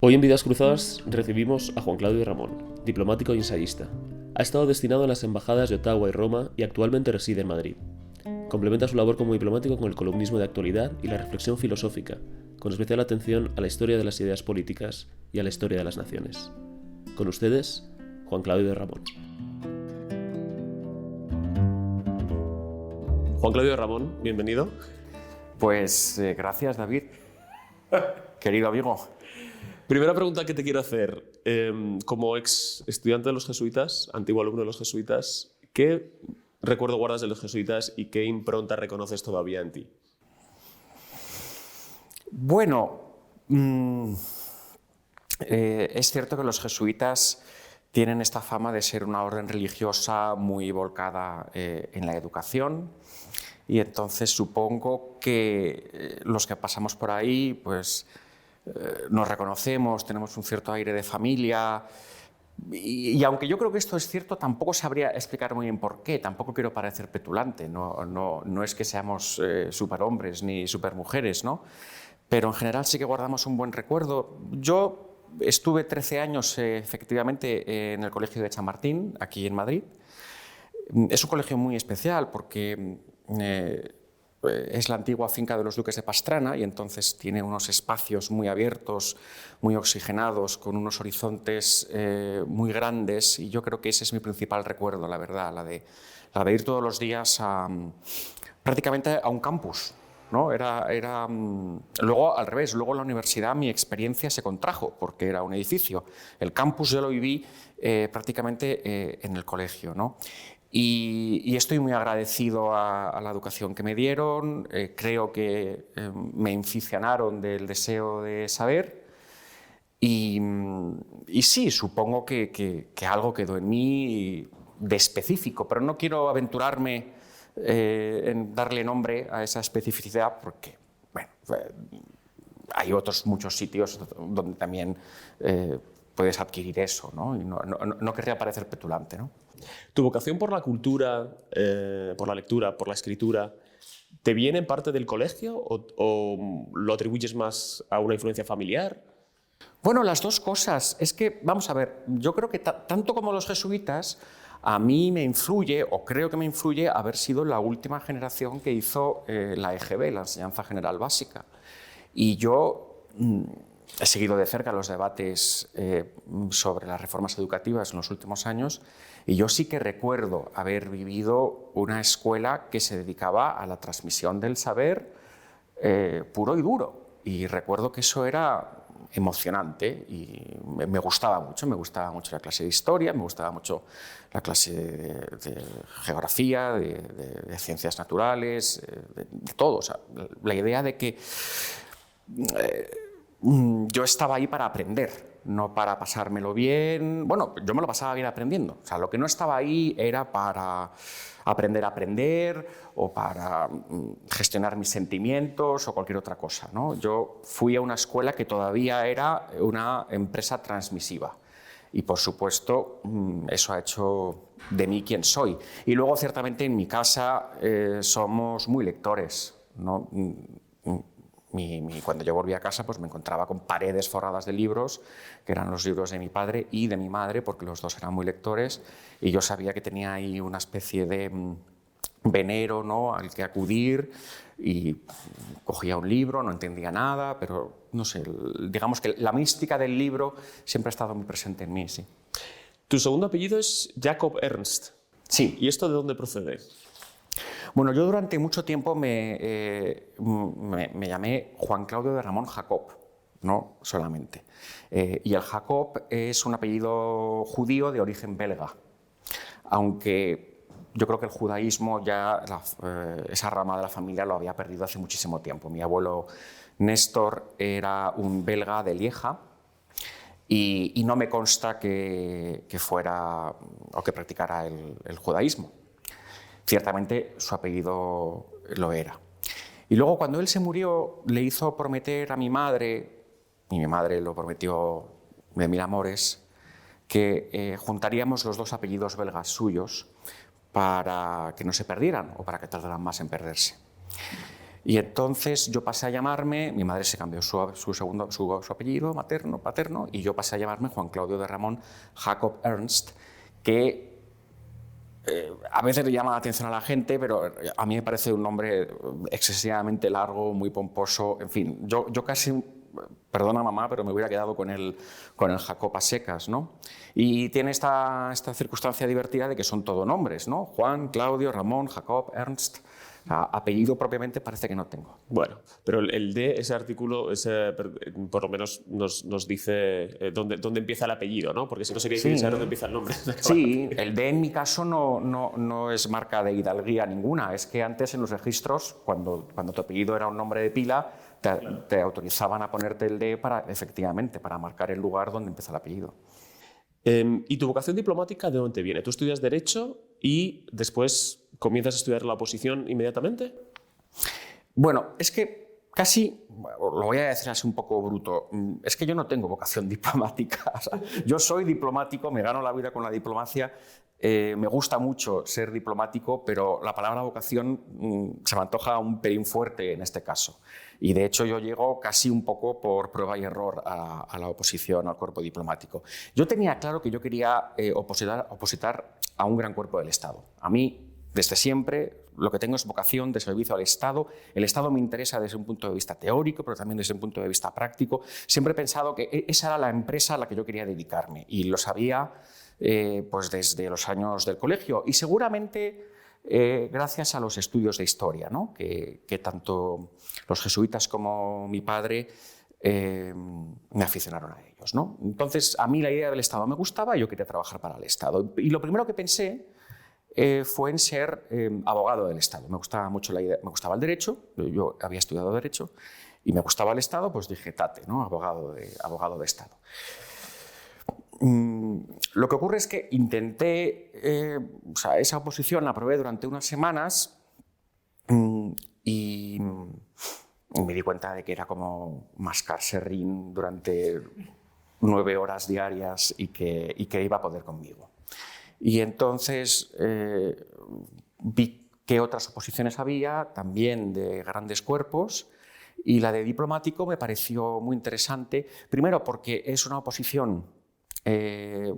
Hoy en Vidas Cruzadas recibimos a Juan Claudio Ramón, diplomático y ensayista. Ha estado destinado en las embajadas de Ottawa y Roma y actualmente reside en Madrid. Complementa su labor como diplomático con el columnismo de actualidad y la reflexión filosófica, con especial atención a la historia de las ideas políticas y a la historia de las naciones. Con ustedes, Juan Claudio Ramón. Juan Claudio Ramón, bienvenido. Pues gracias, David, querido amigo. Primera pregunta que te quiero hacer. Como ex estudiante de los jesuitas, antiguo alumno de los jesuitas, ¿qué recuerdo guardas de los jesuitas y qué impronta reconoces todavía en ti? Bueno, es cierto que los jesuitas tienen esta fama de ser una orden religiosa muy volcada en la educación, y entonces supongo que los que pasamos por ahí pues nos reconocemos, tenemos un cierto aire de familia, y aunque yo creo que esto es cierto, tampoco sabría explicar muy bien por qué, tampoco quiero parecer petulante, no es que seamos superhombres ni supermujeres, ¿no? Pero en general sí que guardamos un buen recuerdo. Yo estuve 13 años efectivamente en el Colegio de Chamartín, aquí en Madrid. Es un colegio muy especial porque es la antigua finca de los duques de Pastrana y entonces tiene unos espacios muy abiertos, muy oxigenados, con unos horizontes muy grandes, y yo creo que ese es mi principal recuerdo, la verdad, la de ir todos los días prácticamente a un campus, ¿no? Luego, al revés, luego en la universidad mi experiencia se contrajo porque era un edificio. El campus yo lo viví prácticamente en el colegio, ¿no? Y estoy muy agradecido a la educación que me dieron. Creo que me inficionaron del deseo de saber y sí, supongo que algo quedó en mí de específico, pero no quiero aventurarme en darle nombre a esa especificidad porque, bueno, hay otros muchos sitios donde también puedes adquirir eso, ¿no? Y no querría parecer petulante, ¿no? ¿Tu vocación por la cultura, por la lectura, por la escritura, te viene en parte del colegio o lo atribuyes más a una influencia familiar? Bueno, las dos cosas. Es que, vamos a ver, yo creo que tanto como los jesuitas, a mí me influye, o creo que me influye, haber sido la última generación que hizo la EGB, la Enseñanza General Básica. Y yo he seguido de cerca los debates sobre las reformas educativas en los últimos años, y yo sí que recuerdo haber vivido una escuela que se dedicaba a la transmisión del saber puro y duro. Y recuerdo que eso era emocionante y me gustaba mucho la clase de historia, me gustaba mucho la clase de geografía, de ciencias naturales, de todo. O sea, la idea de que yo estaba ahí para aprender, no para pasármelo bien. Bueno, yo me lo pasaba bien aprendiendo. O sea, lo que no estaba ahí era para aprender a aprender o para gestionar mis sentimientos o cualquier otra cosa, ¿no? Yo fui a una escuela que todavía era una empresa transmisiva y, por supuesto, eso ha hecho de mí quien soy. Y luego, ciertamente, en mi casa somos muy lectores, ¿no? Cuando yo volví a casa, pues me encontraba con paredes forradas de libros, que eran los libros de mi padre y de mi madre, porque los dos eran muy lectores, y yo sabía que tenía ahí una especie de venero, ¿no?, al que acudir, y cogía un libro, no entendía nada, pero no sé, digamos que la mística del libro siempre ha estado muy presente en mí, sí. Tu segundo apellido es Jacob Ernst. Sí. ¿Y esto de dónde procede? Bueno, yo durante mucho tiempo me llamé Juan Claudio de Ramón Jacob, no solamente. Y el Jacob es un apellido judío de origen belga, aunque yo creo que el judaísmo ya, esa rama de la familia lo había perdido hace muchísimo tiempo. Mi abuelo Néstor era un belga de Lieja y no me consta que fuera o que practicara el judaísmo. Ciertamente su apellido lo era. Y luego, cuando él se murió, le hizo prometer a mi madre, y mi madre lo prometió de mil amores, que juntaríamos los dos apellidos belgas suyos para que no se perdieran o para que tardaran más en perderse. Y entonces yo pasé a llamarme, mi madre se cambió su apellido materno, paterno, y yo pasé a llamarme Juan Claudio de Ramón Jacob Ernst, que a veces le llama la atención a la gente, pero a mí me parece un nombre excesivamente largo, muy pomposo. En fin, yo casi, perdona mamá, pero me hubiera quedado con el Jacob a secas, ¿no? Y tiene esta circunstancia divertida de que son todo nombres, ¿no? Juan, Claudio, Ramón, Jacob, Ernst. Apellido propiamente parece que no tengo. Bueno, pero el D, ese artículo, por lo menos nos dice dónde empieza el apellido, ¿no? Porque si no sería difícil saber dónde empieza el nombre. Sí, el D en mi caso no es marca de hidalguía ninguna. Es que antes en los registros, cuando tu apellido era un nombre de pila, te autorizaban a ponerte el D efectivamente, para marcar el lugar donde empieza el apellido. ¿Y tu vocación diplomática de dónde te viene? ¿Tú estudias Derecho y después comienzas a estudiar la oposición inmediatamente? Bueno, es que casi, lo voy a decir así un poco bruto, es que yo no tengo vocación diplomática. O sea, yo soy diplomático, me gano la vida con la diplomacia, me gusta mucho ser diplomático, pero la palabra vocación se me antoja un pelín fuerte en este caso. Y de hecho yo llego casi un poco por prueba y error a la oposición al cuerpo diplomático. Yo tenía claro que yo quería opositar a un gran cuerpo del Estado. A mí, desde siempre, lo que tengo es vocación de servicio al Estado. El Estado me interesa desde un punto de vista teórico, pero también desde un punto de vista práctico. Siempre he pensado que esa era la empresa a la que yo quería dedicarme y lo sabía pues desde los años del colegio y seguramente gracias a los estudios de historia, ¿no? que tanto los jesuitas como mi padre me aficionaron a ellos, ¿no? Entonces, a mí la idea del Estado me gustaba y yo quería trabajar para el Estado. Y lo primero que pensé fue en ser abogado del Estado. Me gustaba mucho la idea, me gustaba el derecho, yo había estudiado derecho y me gustaba el Estado, pues dije, tate, ¿no? abogado de Estado. Lo que ocurre es que intenté, esa oposición la probé durante unas semanas y me di cuenta de que era como mascar serrín durante 9 horas diarias y que iba a poder conmigo. Y entonces vi qué otras oposiciones había, también de grandes cuerpos, y la de diplomático me pareció muy interesante, primero porque es una oposición era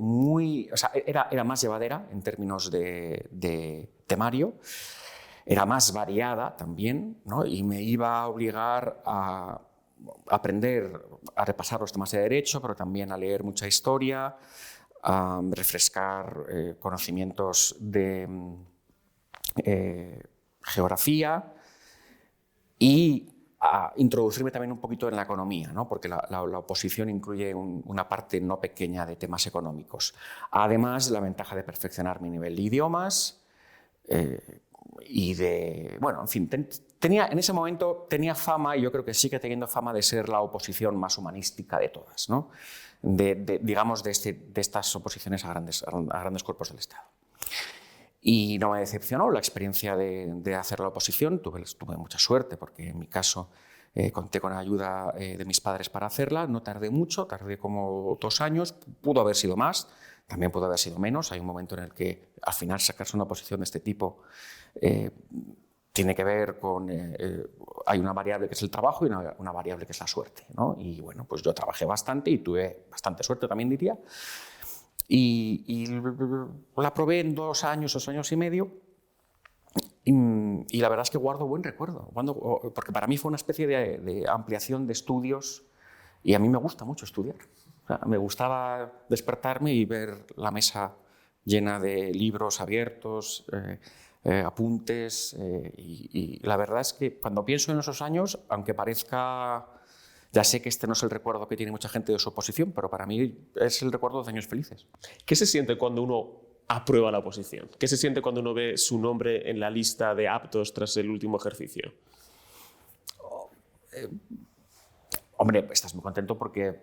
más llevadera en términos de temario, era más variada también, ¿no? Y me iba a obligar a aprender, a repasar los temas de derecho, pero también a leer mucha historia, a refrescar conocimientos de geografía y a introducirme también un poquito en la economía, ¿no? Porque la oposición incluye una parte no pequeña de temas económicos. Además, la ventaja de perfeccionar mi nivel de idiomas y de... Bueno, en fin, en ese momento tenía fama, y yo creo que sigue teniendo fama, de ser la oposición más humanística de todas, ¿no? Digamos, de estas oposiciones a grandes cuerpos del Estado. Y no me decepcionó la experiencia de hacer la oposición. Tuve mucha suerte porque en mi caso conté con la ayuda de mis padres para hacerla. No tardé mucho, tardé como 2 años. Pudo haber sido más, también pudo haber sido menos. Hay un momento en el que al final sacarse una oposición de este tipo tiene que ver con... hay una variable que es el trabajo y una variable que es la suerte, ¿no? Y bueno, pues yo trabajé bastante y tuve bastante suerte también, diría. Y la probé en 2 años y medio y la verdad es que guardo buen recuerdo, porque para mí fue una especie de ampliación de estudios y a mí me gusta mucho estudiar. O sea, me gustaba despertarme y ver la mesa llena de libros abiertos, apuntes y la verdad es que cuando pienso en esos años, aunque parezca... Ya sé que este no es el recuerdo que tiene mucha gente de su oposición, pero para mí es el recuerdo de años felices. ¿Qué se siente cuando uno aprueba la oposición? ¿Qué se siente cuando uno ve su nombre en la lista de aptos tras el último ejercicio? Hombre, estás muy contento porque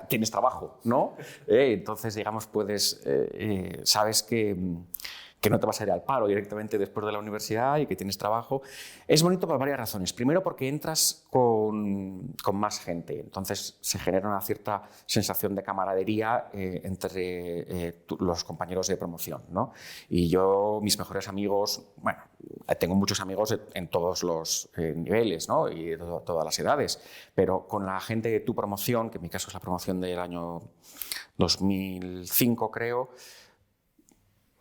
tienes trabajo, ¿no? Entonces, digamos, sabes que que no te vas a ir al paro directamente después de la universidad y que tienes trabajo. Es bonito por varias razones. Primero, porque entras con más gente, entonces se genera una cierta sensación de camaradería entre los compañeros de promoción, ¿no? Y yo, mis mejores amigos, bueno, tengo muchos amigos en todos los niveles, ¿no? Y de todas las edades, pero con la gente de tu promoción, que en mi caso es la promoción del año 2005, creo.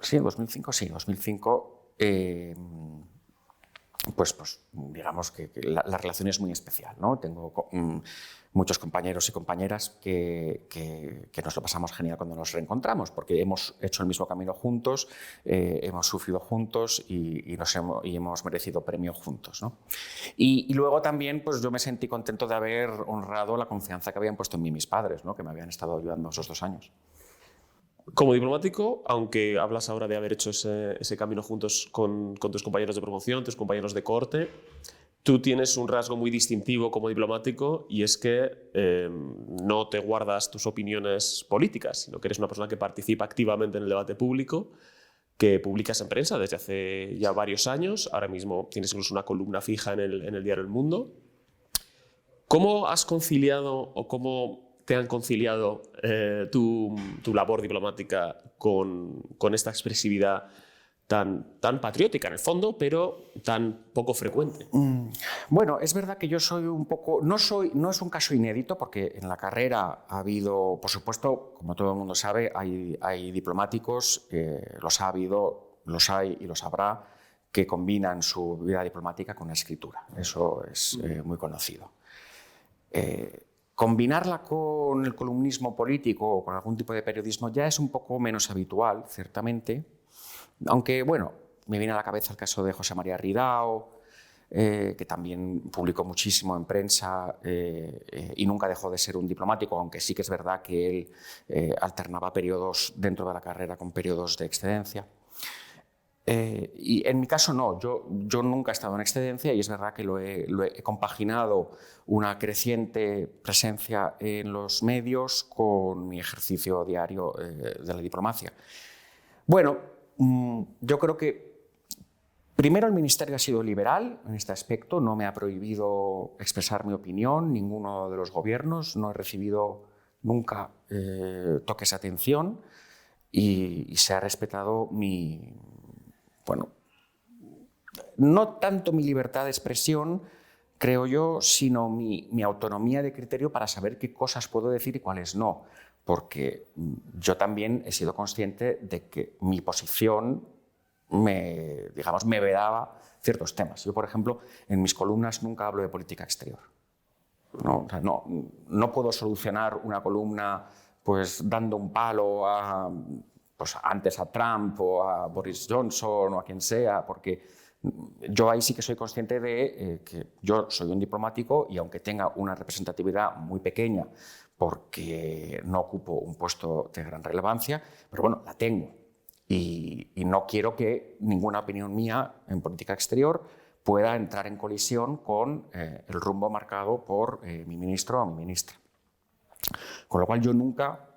Sí, 2005, sí, 2005, pues digamos que la relación es muy especial, ¿no? Tengo muchos compañeros y compañeras que nos lo pasamos genial cuando nos reencontramos, porque hemos hecho el mismo camino juntos, hemos sufrido juntos y hemos merecido premio juntos, ¿no? Y luego también pues yo me sentí contento de haber honrado la confianza que habían puesto en mí mis padres, ¿no? Que me habían estado ayudando esos 2 años. Como diplomático, aunque hablas ahora de haber hecho ese camino juntos con tus compañeros de promoción, tus compañeros de corte, tú tienes un rasgo muy distintivo como diplomático y es que no te guardas tus opiniones políticas, sino que eres una persona que participa activamente en el debate público, que publicas en prensa desde hace ya varios años. Ahora mismo tienes incluso una columna fija en el diario El Mundo. ¿Cómo has conciliado o cómo te han conciliado tu labor diplomática con esta expresividad tan patriótica en el fondo, pero tan poco frecuente? Bueno, es verdad que yo soy un poco... No es un caso inédito, porque en la carrera ha habido, por supuesto, como todo el mundo sabe, hay diplomáticos, los ha habido, los hay y los habrá, que combinan su vida diplomática con la escritura. Eso es muy conocido. Combinarla con el columnismo político o con algún tipo de periodismo ya es un poco menos habitual, ciertamente, aunque, bueno, me viene a la cabeza el caso de José María Ridao, que también publicó muchísimo en prensa y nunca dejó de ser un diplomático, aunque sí que es verdad que él alternaba periodos dentro de la carrera con periodos de excedencia. Y en mi caso no, yo nunca he estado en excedencia y es verdad que lo he compaginado una creciente presencia en los medios con mi ejercicio diario de la diplomacia. Bueno, yo creo que primero el Ministerio ha sido liberal en este aspecto, no me ha prohibido expresar mi opinión, ninguno de los gobiernos, no he recibido nunca toques de atención y se ha respetado bueno, no tanto mi libertad de expresión, creo yo, sino mi autonomía de criterio para saber qué cosas puedo decir y cuáles no, porque yo también he sido consciente de que mi posición me vedaba ciertos temas. Yo, por ejemplo, en mis columnas nunca hablo de política exterior. No, o sea, no puedo solucionar una columna pues dando un palo antes a Trump o a Boris Johnson o a quien sea, porque yo ahí sí que soy consciente de que yo soy un diplomático y aunque tenga una representatividad muy pequeña porque no ocupo un puesto de gran relevancia, pero bueno, la tengo y no quiero que ninguna opinión mía en política exterior pueda entrar en colisión con el rumbo marcado por mi ministro o mi ministra. Con lo cual yo nunca...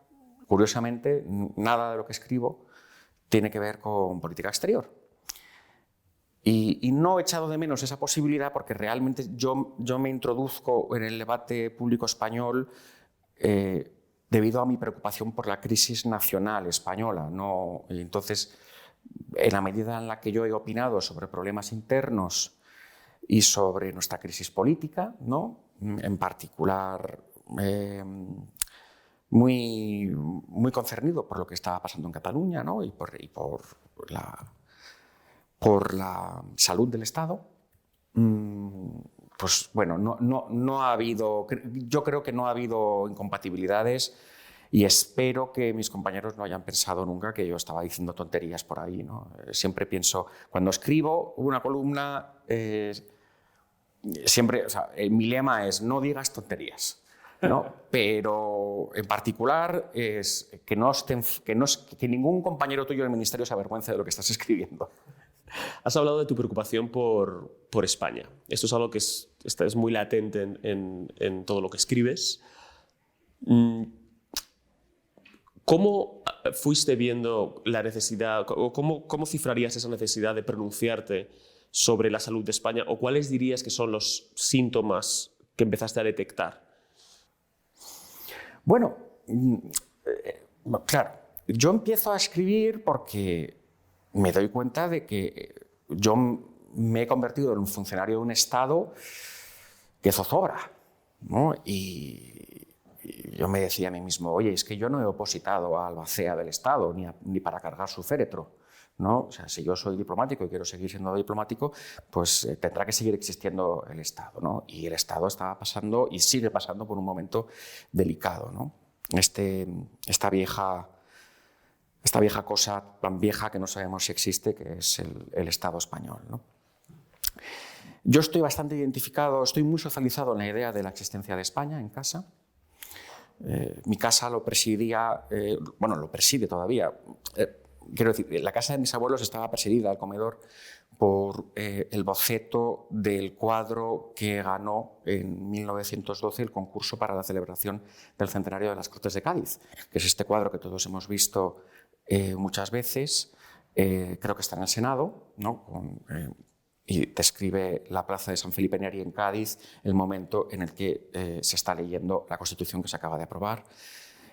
Curiosamente, nada de lo que escribo tiene que ver con política exterior. Y no he echado de menos esa posibilidad porque realmente yo me introduzco en el debate público español debido a mi preocupación por la crisis nacional española, ¿no? Y entonces, en la medida en la que yo he opinado sobre problemas internos y sobre nuestra crisis política, ¿no? En particular... muy concernido por lo que estaba pasando en Cataluña, ¿no? y por la salud del Estado, pues bueno, no ha habido, yo creo que no ha habido incompatibilidades y espero que mis compañeros no hayan pensado nunca que yo estaba diciendo tonterías por ahí, ¿no? Siempre pienso, cuando escribo una columna, siempre, o sea, mi lema es no digas tonterías. ¿No? Pero en particular es que ningún compañero tuyo del ministerio se avergüence de lo que estás escribiendo. Has hablado de tu preocupación por España. Esto es algo que es muy latente en todo lo que escribes. ¿Cómo fuiste viendo la necesidad, o cómo cifrarías esa necesidad de pronunciarte sobre la salud de España, o cuáles dirías que son los síntomas que empezaste a detectar? Bueno, claro, yo empiezo a escribir porque me doy cuenta de que yo me he convertido en un funcionario de un Estado que zozobra, ¿no? Y yo me decía a mí mismo, oye, es que yo no he opositado a Albacea del Estado ni para cargar su féretro, ¿no? O sea, si yo soy diplomático y quiero seguir siendo diplomático, pues tendrá que seguir existiendo el Estado, ¿no? Y el Estado estaba pasando y sigue pasando por un momento delicado, ¿no? Esta vieja cosa tan vieja que no sabemos si existe, que es el Estado español, ¿no? Yo estoy bastante identificado, estoy muy socializado en la idea de la existencia de España en casa. Mi casa lo presidía, bueno, lo preside todavía. Quiero decir, la casa de mis abuelos estaba presidida al comedor por el boceto del cuadro que ganó en 1912 el concurso para la celebración del centenario de las Cortes de Cádiz, que es este cuadro que todos hemos visto muchas veces. Creo que está en el Senado, ¿no? Y describe la plaza de San Felipe Neri en Cádiz, el momento en el que se está leyendo la Constitución que se acaba de aprobar,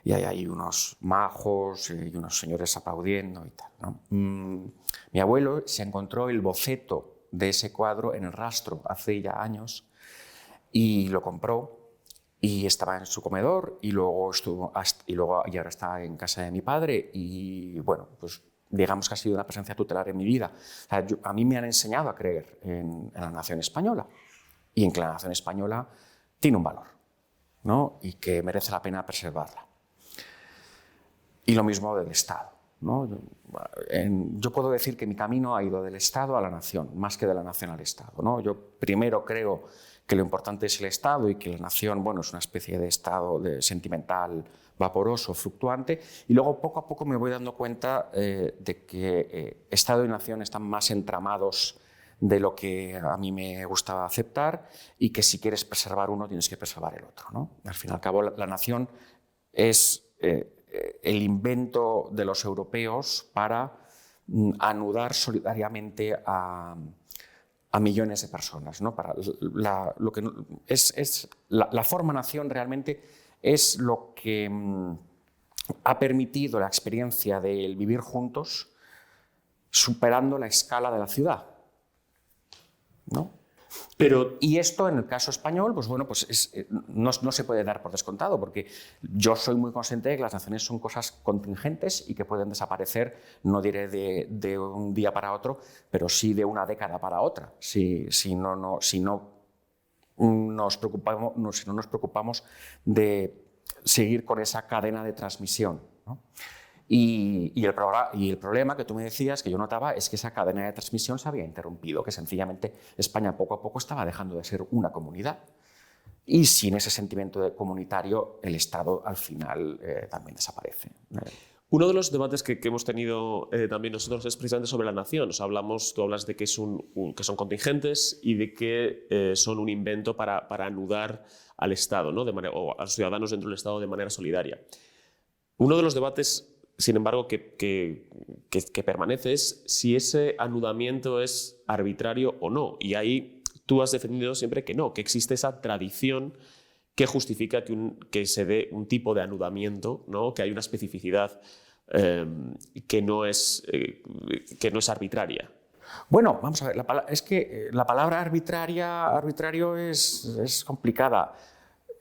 y hay ahí unos majos y unos señores aplaudiendo y tal, ¿no? Mi abuelo se encontró el boceto de ese cuadro en el rastro hace ya años y lo compró, y estaba en su comedor, y luego ahora está en casa de mi padre, y bueno, pues digamos que ha sido una presencia tutelar en mi vida. O sea, a mí me han enseñado a creer en la nación española, y en que la nación española tiene un valor, ¿no? Y que merece la pena preservarla. Y lo mismo del Estado, ¿no? Yo puedo decir que mi camino ha ido del Estado a la nación, más que de la nación al Estado, ¿no? Yo primero creo que lo importante es el Estado y que la nación, bueno, es una especie de Estado sentimental, vaporoso, fluctuante, y luego poco a poco me voy dando cuenta de que Estado y nación están más entramados de lo que a mí me gustaba aceptar, y que si quieres preservar uno tienes que preservar el otro, ¿no? Al fin y al cabo, la nación es el invento de los europeos para anudar solidariamente a millones de personas, ¿no? La forma nación realmente es lo que ha permitido la experiencia del vivir juntos, superando la escala de la ciudad, ¿no? Y esto, en el caso español, pues bueno, pues no se puede dar por descontado, porque yo soy muy consciente de que las naciones son cosas contingentes y que pueden desaparecer, no diré de un día para otro, pero sí de una década para otra, si no nos preocupamos de seguir con esa cadena de transmisión, ¿no? Y el problema que tú me decías, que yo notaba, es que esa cadena de transmisión se había interrumpido, que sencillamente España poco a poco estaba dejando de ser una comunidad. Y sin ese sentimiento comunitario, el Estado al final también desaparece. Uno de los debates que hemos tenido también nosotros es precisamente sobre la nación. Tú hablas de que son contingentes y de que son un invento para anudar al Estado, ¿no? O a los ciudadanos dentro del Estado de manera solidaria. Uno de los debates, sin embargo, que permanece es si ese anudamiento es arbitrario o no. Y ahí tú has defendido siempre que no, que existe esa tradición que justifica que se dé un tipo de anudamiento, ¿no? Que hay una especificidad que no es arbitraria. Bueno, vamos a ver, es que la palabra arbitrario es complicada.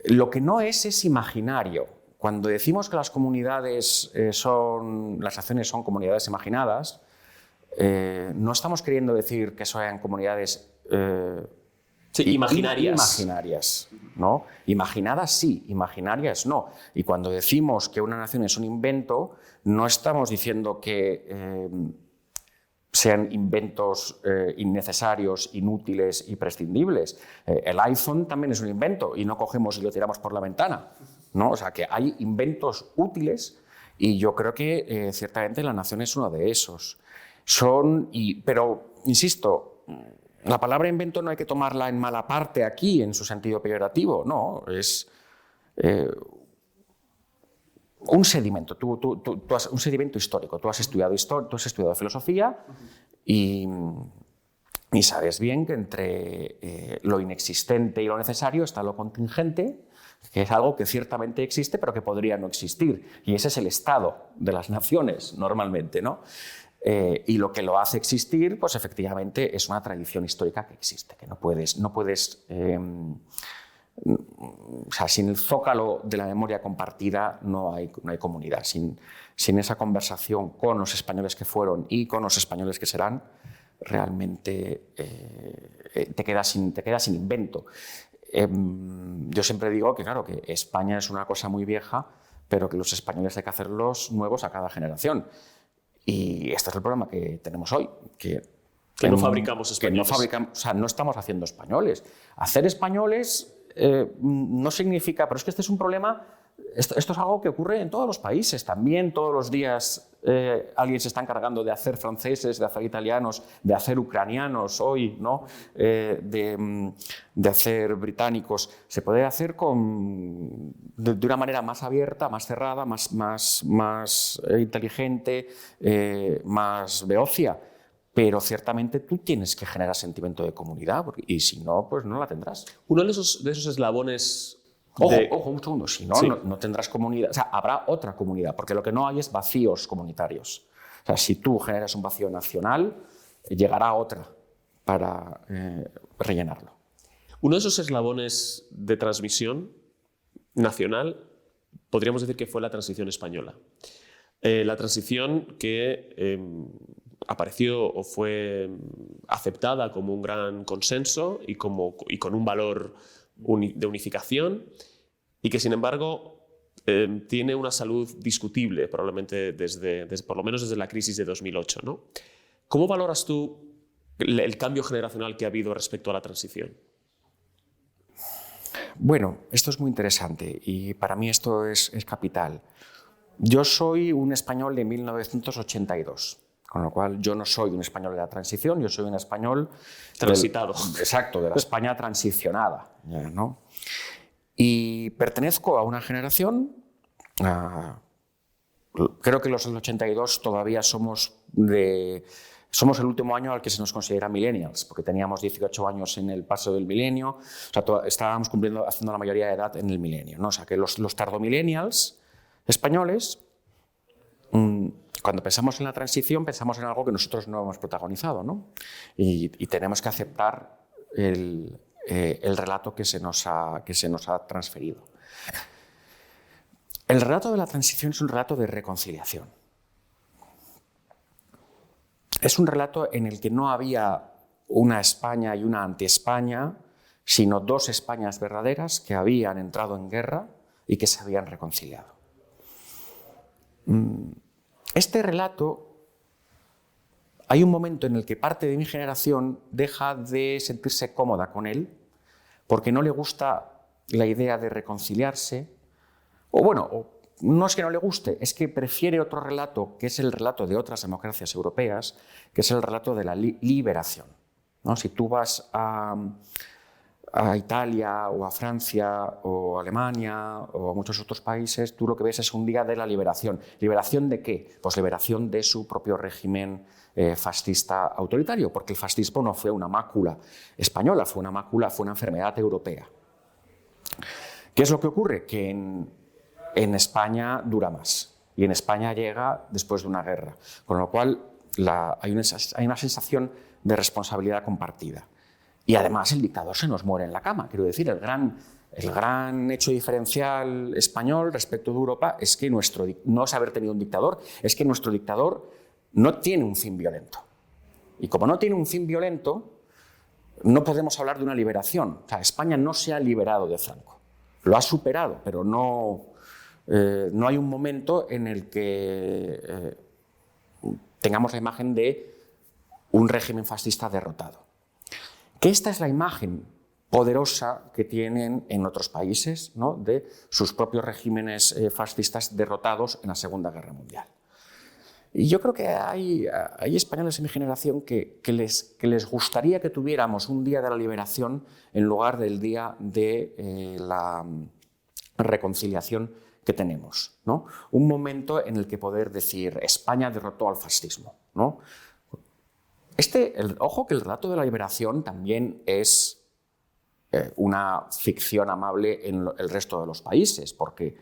Lo que no es imaginario. Cuando decimos que las naciones son comunidades imaginadas, no estamos queriendo decir que sean comunidades imaginarias, ¿no? Imaginadas sí, imaginarias no. Y cuando decimos que una nación es un invento, no estamos diciendo que sean inventos innecesarios, inútiles y prescindibles. El iPhone también es un invento y no cogemos y lo tiramos por la ventana, ¿no? O sea, que hay inventos útiles, y yo creo que ciertamente la nación es uno de esos. Pero, insisto, la palabra invento no hay que tomarla en mala parte aquí, en su sentido peyorativo, no, es un sedimento, un sedimento histórico. Tú has estudiado filosofía y sabes bien que entre lo inexistente y lo necesario está lo contingente, que es algo que ciertamente existe, pero que podría no existir. Y ese es el estado de las naciones, normalmente, ¿no? Y lo que lo hace existir, pues efectivamente es una tradición histórica que existe, que no puedes o sea, sin el zócalo de la memoria compartida no hay comunidad. Sin esa conversación con los españoles que fueron y con los españoles que serán, realmente te quedas sin invento. Yo siempre digo que, claro, que España es una cosa muy vieja, pero que los españoles hay que hacerlos nuevos a cada generación. Y este es el problema que tenemos hoy, que no fabricamos españoles. O sea, no estamos haciendo españoles. Hacer españoles no significa... Pero es que este es un problema... Esto es algo que ocurre en todos los países. También todos los días alguien se está encargando de hacer franceses, de hacer italianos, de hacer ucranianos hoy, ¿no? De hacer británicos. Se puede hacer de una manera más abierta, más cerrada, más inteligente, más beocia. Pero ciertamente tú tienes que generar sentimiento de comunidad, y si no, pues no la tendrás. Uno de esos eslabones... Ojo, un segundo, si no, sí, no tendrás comunidad, o sea, habrá otra comunidad, porque lo que no hay es vacíos comunitarios. O sea, si tú generas un vacío nacional, llegará otra para rellenarlo. Uno de esos eslabones de transmisión nacional, podríamos decir que fue la transición española. La transición que apareció o fue aceptada como un gran consenso y con un valor de unificación, y que sin embargo tiene una salud discutible, probablemente por lo menos desde la crisis de 2008, ¿no? ¿Cómo valoras tú el cambio generacional que ha habido respecto a la transición? Bueno, esto es muy interesante y para mí esto es capital. Yo soy un español de 1982. Con lo cual, yo no soy un español de la transición, yo soy un español... transitado. Exacto, de la España transicionada, ¿no? Y pertenezco a una generación... creo que los del 82 todavía somos el último año al que se nos considera millennials, porque teníamos 18 años en el paso del milenio, o sea, estábamos haciendo la mayoría de edad en el milenio, ¿no? O sea, que los tardomillennials españoles... Cuando pensamos en la transición, pensamos en algo que nosotros no hemos protagonizado, ¿no? Y tenemos que aceptar el relato que se nos ha transferido. El relato de la transición es un relato de reconciliación. Es un relato en el que no había una España y una anti-España, sino dos Españas verdaderas que habían entrado en guerra y que se habían reconciliado. Este relato, hay un momento en el que parte de mi generación deja de sentirse cómoda con él porque no le gusta la idea de reconciliarse, o no es que no le guste, es que prefiere otro relato, que es el relato de otras democracias europeas, que es el relato de la liberación, ¿no? Si tú vas a Italia o a Francia o a Alemania o a muchos otros países, tú lo que ves es un día de la liberación. ¿Liberación de qué? Pues liberación de su propio régimen fascista autoritario, porque el fascismo no fue una mácula española, fue una enfermedad europea. ¿Qué es lo que ocurre? Que en España dura más y en España llega después de una guerra, con lo cual hay una sensación de responsabilidad compartida. Y además el dictador se nos muere en la cama. Quiero decir, el gran hecho diferencial español respecto de Europa es que no es haber tenido un dictador, es que nuestro dictador no tiene un fin violento. Y como no tiene un fin violento, no podemos hablar de una liberación. O sea, España no se ha liberado de Franco. Lo ha superado, pero no hay un momento en el que tengamos la imagen de un régimen fascista derrotado. Que esta es la imagen poderosa que tienen en otros países, ¿no? De sus propios regímenes fascistas derrotados en la Segunda Guerra Mundial. Y yo creo que hay españoles en mi generación que les gustaría que tuviéramos un día de la liberación en lugar del día de la reconciliación que tenemos, ¿no? Un momento en el que poder decir España derrotó al fascismo, ¿no? Ojo que el relato de la liberación también es una ficción amable en el resto de los países, porque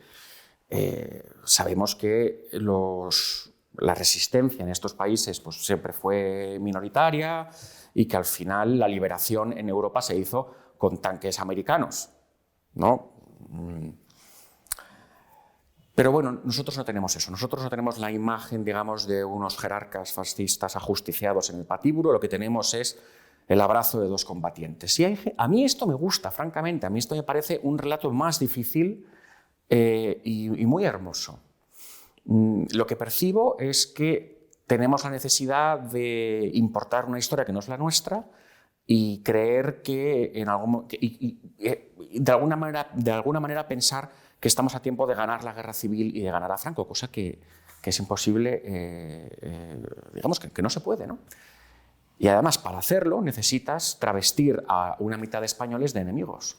sabemos que la resistencia en estos países pues, siempre fue minoritaria y que al final la liberación en Europa se hizo con tanques americanos, ¿no? Pero bueno, nosotros no tenemos eso. Nosotros no tenemos la imagen, digamos, de unos jerarcas fascistas ajusticiados en el patíbulo. Lo que tenemos es el abrazo de dos combatientes. A mí esto me gusta, francamente. A mí esto me parece un relato más difícil y muy hermoso. Lo que percibo es que tenemos la necesidad de importar una historia que no es la nuestra y creer que de alguna manera pensar que estamos a tiempo de ganar la guerra civil y de ganar a Franco, cosa que es imposible, digamos que no se puede, ¿no? Y además, para hacerlo, necesitas travestir a una mitad de españoles de enemigos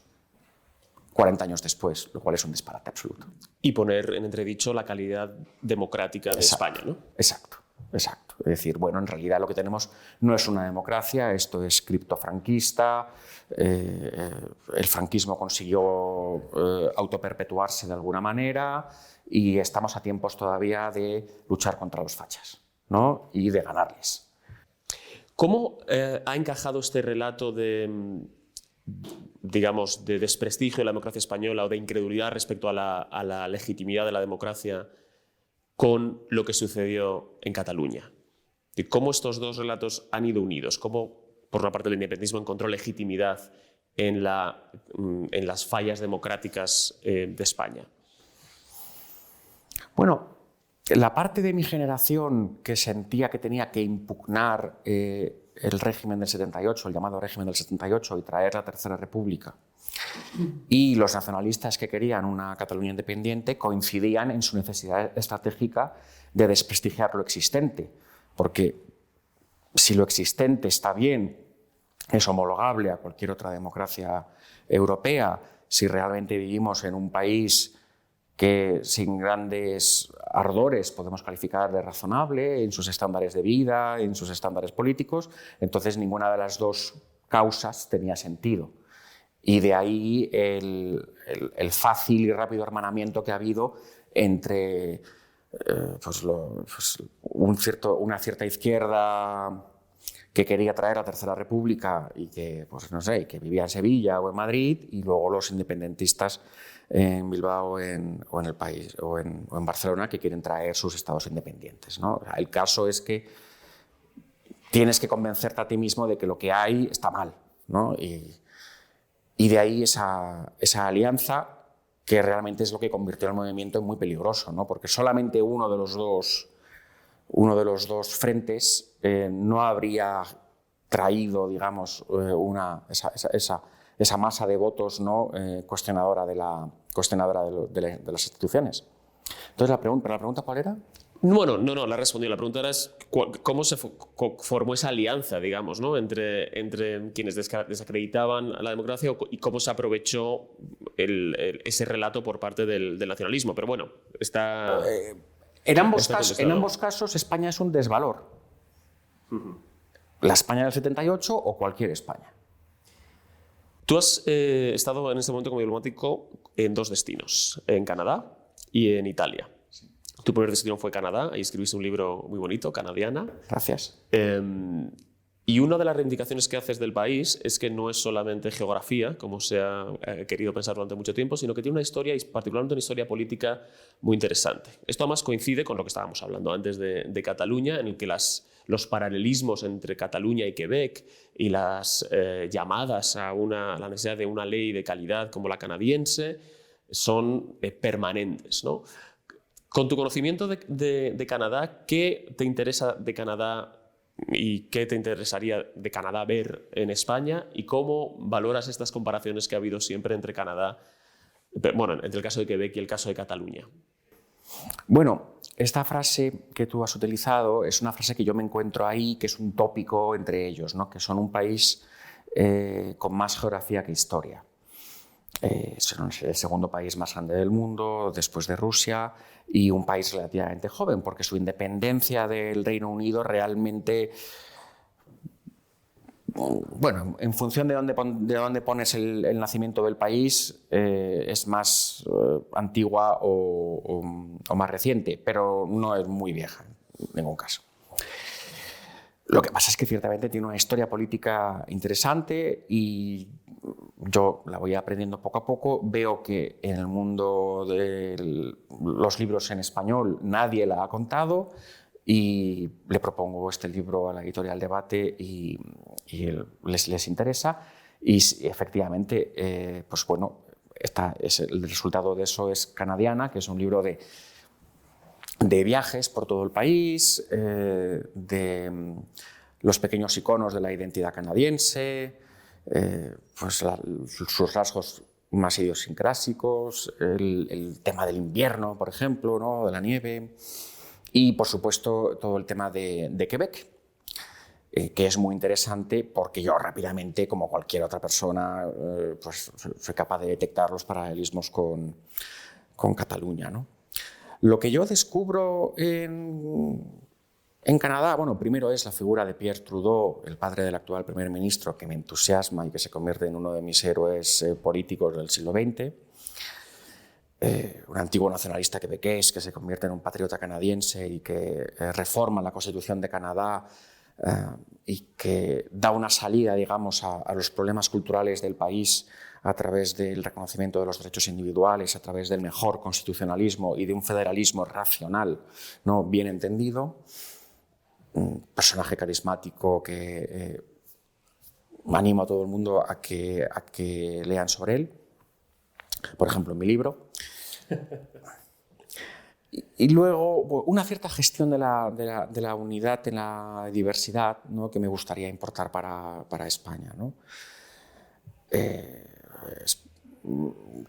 40 años después, lo cual es un disparate absoluto. Y poner en entredicho la calidad democrática de España, ¿no? Exacto. Es decir, bueno, en realidad lo que tenemos no es una democracia, esto es criptofranquista, el franquismo consiguió autoperpetuarse de alguna manera y estamos a tiempos todavía de luchar contra los fachas, ¿no? Y de ganarles. ¿Cómo ha encajado este relato de desprestigio de la democracia española o de incredulidad respecto a la legitimidad de la democracia con lo que sucedió en Cataluña? ¿Cómo estos dos relatos han ido unidos? ¿Cómo, por una parte, el independentismo encontró legitimidad en las fallas democráticas de España? Bueno, la parte de mi generación que sentía que tenía que impugnar el régimen del 78, el llamado régimen del 78, y traer la Tercera República, y los nacionalistas que querían una Cataluña independiente coincidían en su necesidad estratégica de desprestigiar lo existente, porque si lo existente está bien, es homologable a cualquier otra democracia europea, si realmente vivimos en un país que sin grandes ardores podemos calificar de razonable en sus estándares de vida, en sus estándares políticos, entonces ninguna de las dos causas tenía sentido. Y de ahí el fácil y rápido hermanamiento que ha habido entre una cierta izquierda que quería traer la Tercera República y que, pues, no sé, que vivía en Sevilla o en Madrid, y luego los independentistas en Bilbao o en el país o en Barcelona que quieren traer sus estados independientes, ¿no? El caso es que tienes que convencerte a ti mismo de que lo que hay está mal, ¿no? Y de ahí esa alianza, que realmente es lo que convirtió el movimiento en muy peligroso, ¿no? Porque solamente uno de los dos frentes no habría traído, digamos, esa masa de votos, ¿no? cuestionadora de las instituciones. Entonces, la pregunta ¿cuál era? Bueno, no, la respondió. La pregunta era cómo se formó esa alianza, digamos, ¿no? entre quienes desacreditaban a la democracia y cómo se aprovechó ese relato por parte del nacionalismo. Pero bueno, está... En ambos casos, España es un desvalor. La España del 78 o cualquier España. Tú has estado en este momento como diplomático en dos destinos, en Canadá y en Italia. Tu primer destino fue Canadá, ahí escribiste un libro muy bonito, Canadiana. Gracias. Y una de las reivindicaciones que haces del país es que no es solamente geografía, como se ha querido pensar durante mucho tiempo, sino que tiene una historia, y particularmente una historia política muy interesante. Esto además coincide con lo que estábamos hablando antes de Cataluña, en el que los paralelismos entre Cataluña y Quebec y las llamadas a la necesidad de una ley de calidad como la canadiense son permanentes, ¿no? Con tu conocimiento de Canadá, ¿qué te interesa de Canadá y qué te interesaría de Canadá ver en España? ¿Y cómo valoras estas comparaciones que ha habido siempre entre Canadá, entre el caso de Quebec y el caso de Cataluña? Bueno, esta frase que tú has utilizado es una frase que yo me encuentro ahí, que es un tópico entre ellos, ¿no? Que son un país con más geografía que historia. Son el segundo país más grande del mundo, después de Rusia, y un país relativamente joven, porque su independencia del Reino Unido realmente, bueno, en función de dónde pones el nacimiento del país, es más antigua o más reciente, pero no es muy vieja en ningún caso. Lo que pasa es que ciertamente tiene una historia política interesante y yo la voy aprendiendo poco a poco. Veo que en el mundo de los libros en español nadie la ha contado y le propongo este libro a la editorial Debate y les interesa. Y efectivamente, pues bueno, el resultado de eso es Canadiana, que es un libro de viajes por todo el país, de los pequeños iconos de la identidad canadiense, pues sus rasgos más idiosincrásicos, el tema del invierno, por ejemplo, ¿no? De la nieve, y por supuesto todo el tema de Quebec, que es muy interesante porque yo rápidamente, como cualquier otra persona, pues soy capaz de detectar los paralelismos con Cataluña, ¿no? Lo que yo descubro en Canadá, bueno, primero es la figura de Pierre Trudeau, el padre del actual primer ministro, que me entusiasma y que se convierte en uno de mis héroes políticos del siglo XX. Un antiguo nacionalista quebequés que se convierte en un patriota canadiense y que reforma la Constitución de Canadá y que da una salida, digamos, a los problemas culturales del país a través del reconocimiento de los derechos individuales, a través del mejor constitucionalismo y de un federalismo racional, ¿no? Bien entendido. Un personaje carismático que animo a todo el mundo a que lean sobre él, por ejemplo, en mi libro. Y luego una cierta gestión de la unidad en la diversidad, ¿no? Que me gustaría importar para España, ¿no?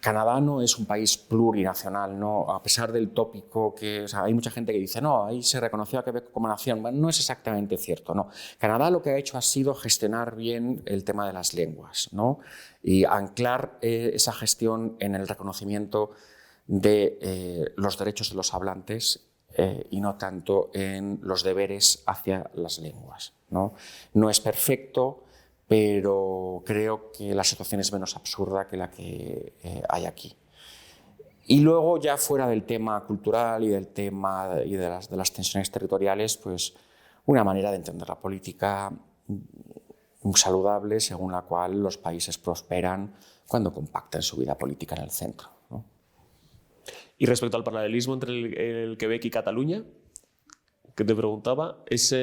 Canadá no es un país plurinacional, ¿no? A pesar del tópico que, o sea, hay mucha gente que dice, no, ahí se reconoció a Quebec como nación. Bueno, no es exactamente cierto, ¿no? Canadá lo que ha hecho ha sido gestionar bien el tema de las lenguas, ¿no? Y anclar esa gestión en el reconocimiento de los derechos de los hablantes y no tanto en los deberes hacia las lenguas, ¿no? No es perfecto, pero creo que la situación es menos absurda que la que hay aquí. Y luego, ya fuera del tema cultural y del tema y de las tensiones territoriales, pues una manera de entender la política saludable, según la cual los países prosperan cuando compactan su vida política en el centro, ¿no? Y respecto al paralelismo entre el Quebec y Cataluña, que te preguntaba, ¿es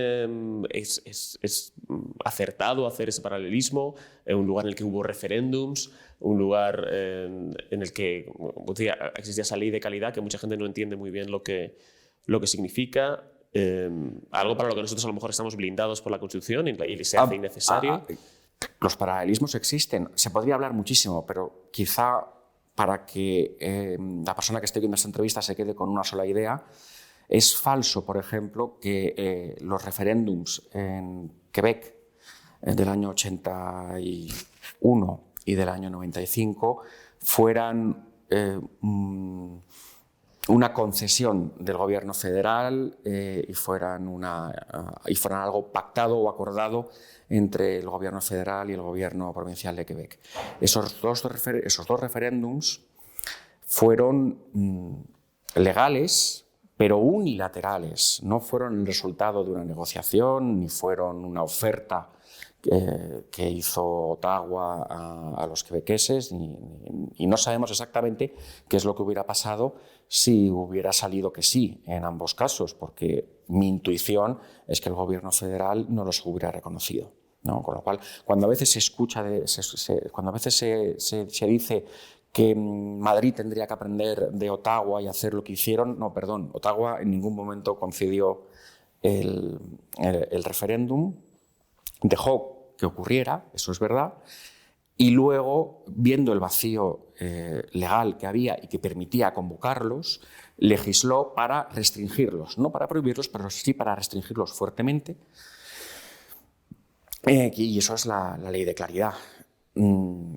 acertado hacer ese paralelismo en un lugar en el que hubo referéndums, un lugar en el que existía esa ley de calidad que mucha gente no entiende muy bien lo que significa? Algo para lo que nosotros a lo mejor estamos blindados por la Constitución y se hace innecesario. Los paralelismos existen. Se podría hablar muchísimo, pero quizá para que la persona que esté viendo esta entrevista se quede con una sola idea. Es falso, por ejemplo, que los referéndums en Quebec del año 81 y del año 95 fueran una concesión del gobierno federal y fueran algo pactado o acordado entre el gobierno federal y el gobierno provincial de Quebec. Esos dos referéndums fueron legales, pero unilaterales. No fueron el resultado de una negociación, ni fueron una oferta que hizo Ottawa a los quebequeses, y no sabemos exactamente qué es lo que hubiera pasado si hubiera salido que sí en ambos casos, porque mi intuición es que el gobierno federal no los hubiera reconocido, ¿no? Con lo cual, cuando a veces se escucha, cuando a veces se dice que Madrid tendría que aprender de Ottawa y hacer lo que hicieron, no, perdón, Ottawa en ningún momento concedió el referéndum, dejó que ocurriera, eso es verdad, y luego, viendo el vacío legal que había y que permitía convocarlos, legisló para restringirlos, no para prohibirlos, pero sí para restringirlos fuertemente, y eso es la ley de claridad.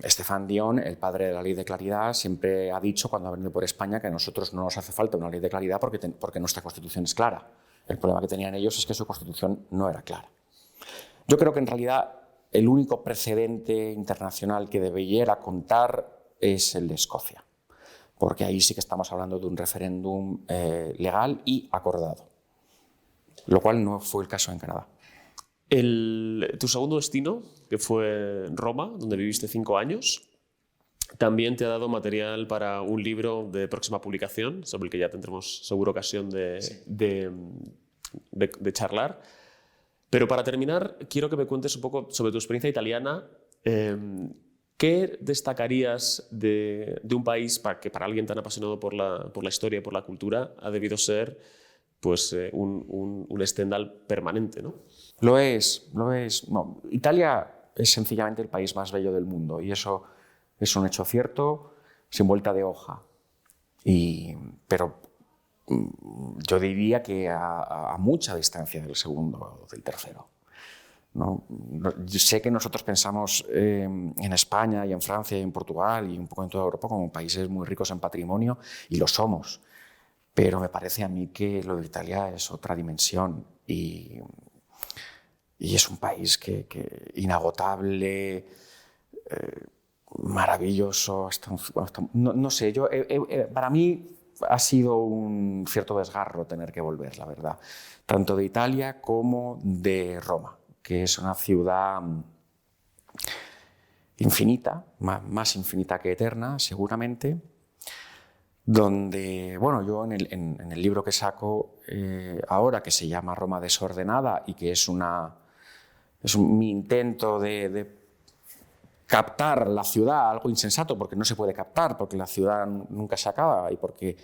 Stéphane Dion, el padre de la ley de claridad, siempre ha dicho cuando ha venido por España que a nosotros no nos hace falta una ley de claridad porque nuestra Constitución es clara. El problema que tenían ellos es que su Constitución no era clara. Yo creo que en realidad el único precedente internacional que debiera contar es el de Escocia, porque ahí sí que estamos hablando de un referéndum legal y acordado, lo cual no fue el caso en Canadá. Tu segundo destino, que fue Roma, donde viviste 5 años, también te ha dado material para un libro de próxima publicación, sobre el que ya tendremos seguro ocasión de charlar. Pero para terminar, quiero que me cuentes un poco sobre tu experiencia italiana. ¿Qué destacarías de un país que para alguien tan apasionado por la historia y por la cultura ha debido ser pues, un estendal permanente, ¿no? Lo es. No, Italia es sencillamente el país más bello del mundo y eso es un hecho cierto, sin vuelta de hoja. Pero yo diría que a mucha distancia del segundo o del tercero. ¿No? Yo sé que nosotros pensamos en España y en Francia y en Portugal y un poco en toda Europa como países muy ricos en patrimonio, y lo somos. Pero me parece a mí que lo de Italia es otra dimensión y es un país que inagotable, maravilloso. No sé, para mí ha sido un cierto desgarro tener que volver, la verdad, tanto de Italia como de Roma, que es una ciudad infinita, más infinita que eterna, seguramente, donde, bueno, yo en el libro que saco ahora, que se llama Roma desordenada y que es mi intento de captar la ciudad, algo insensato porque no se puede captar, porque la ciudad nunca se acaba y porque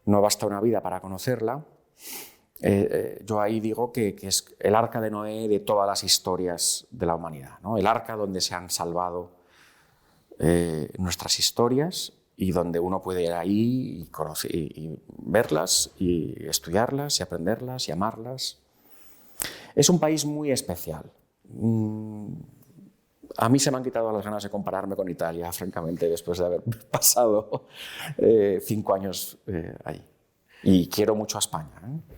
no basta una vida para conocerla, yo ahí digo que es el arca de Noé de todas las historias de la humanidad, ¿no? El arca donde se han salvado nuestras historias y donde uno puede ir ahí y verlas y estudiarlas y aprenderlas y amarlas. Es un país muy especial. A mí se me han quitado las ganas de compararme con Italia, francamente, después de haber pasado 5 años allí. Y quiero mucho a España, ¿eh?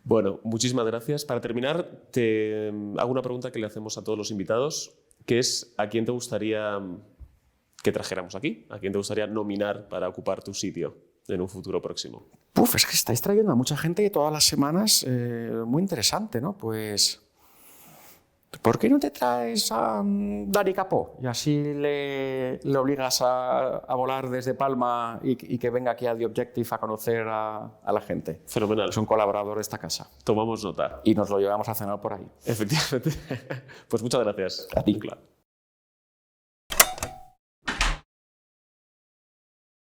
Bueno, muchísimas gracias. Para terminar, te hago una pregunta que le hacemos a todos los invitados, que es ¿a quién te gustaría que trajéramos aquí? ¿A quién te gustaría nominar para ocupar tu sitio en un futuro próximo? Es que estáis trayendo a mucha gente todas las semanas, muy interesante, ¿no? Pues, ¿por qué no te traes a Dani Capó? Y así le obligas a volar desde Palma y que venga aquí a The Objective a conocer a la gente. Fenomenal. Es un colaborador de esta casa. Tomamos nota. Y nos lo llevamos a cenar por ahí. Efectivamente. Pues muchas gracias. A ti. Claro.